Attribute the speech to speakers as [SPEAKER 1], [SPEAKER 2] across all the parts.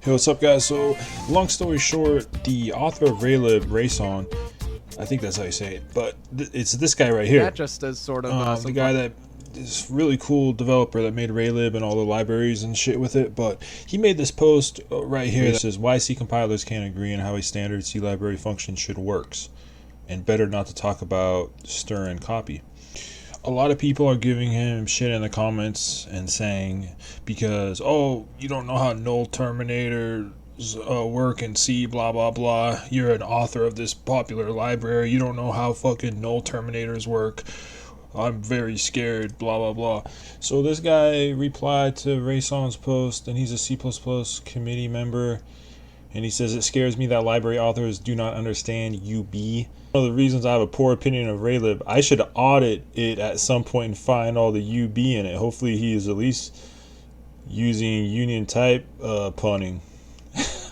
[SPEAKER 1] Hey, what's up, guys? So, long story short, the author of raylib, Rayson, I think that's how you say it, but it's this guy right here.
[SPEAKER 2] That just is sort of
[SPEAKER 1] The guy that is really cool developer that made raylib and all the libraries and shit with it. But he made this post right here that says why C compilers can't agree on how a standard C library function should works, and better not to talk about stir and copy. A lot of people are giving him shit in the comments and saying, because, oh, you don't know how null terminators work in C, blah blah blah, you're an author of this popular library, you don't know how fucking null terminators work, I'm very scared, blah blah blah. So this guy replied to Rayson's post, and he's a C++ committee member, and he says, it scares me that library authors do not understand UB. One of the reasons I have a poor opinion of raylib, I should audit it at some point and find all the UB in it. Hopefully he is at least using union type punning.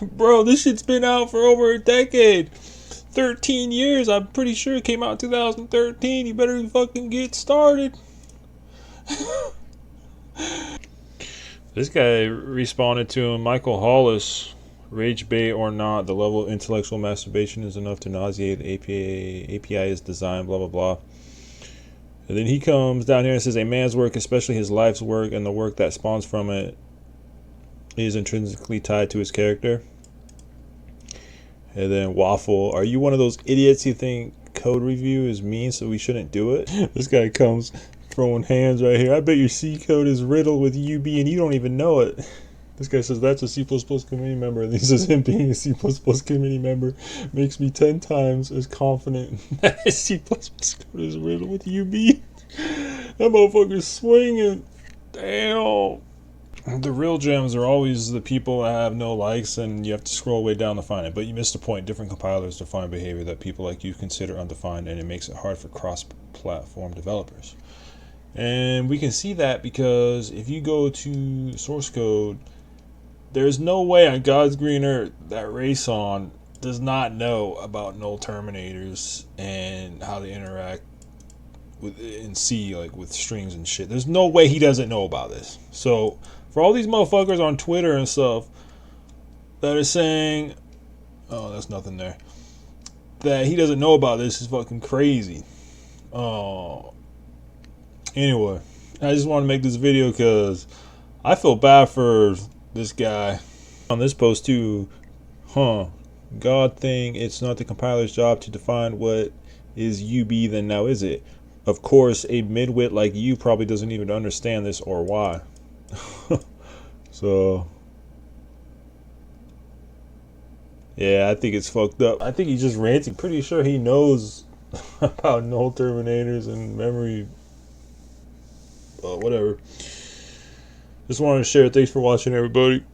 [SPEAKER 1] Bro, this shit's been out for over a decade. 13 years, I'm pretty sure it came out in 2013. You better fucking get started. This guy responded to him, Michael Hollis. Rage bait or not, the level of intellectual masturbation is enough to nauseate. The API is designed, blah, blah, blah. And then he comes down here and says, a man's work, especially his life's work and the work that spawns from it, is intrinsically tied to his character. And then Waffle, are you one of those idiots who think code review is mean so we shouldn't do it? This guy comes throwing hands right here. I bet your C code is riddled with UB and you don't even know it. This guy says that's a C++ committee member, and he says him being a C++ committee member makes me 10 times as confident that his C++ code is riddled with UB. That motherfucker's swinging. Damn. The real gems are always the people that have no likes, and you have to scroll way down to find it. But you missed the point. Different compilers define behavior that people like you consider undefined, and it makes it hard for cross-platform developers. And we can see that because if you go to source code, there's no way on God's green earth that Rayson does not know about null terminators and how they interact with in C, like with strings and shit. There's no way he doesn't know about this. So for all these motherfuckers on Twitter and stuff that are saying, oh, that's nothing there, that he doesn't know about this is fucking crazy. Anyway, I just want to make this video because I feel bad for this guy. On this post too, God thing, it's not the compiler's job to define what is UB, then now is it? Of course, a midwit like you probably doesn't even understand this or why. So, yeah, I think it's fucked up. I think he's just ranting. Pretty sure he knows about null terminators and memory, whatever. Just wanted to share. Thanks for watching, everybody.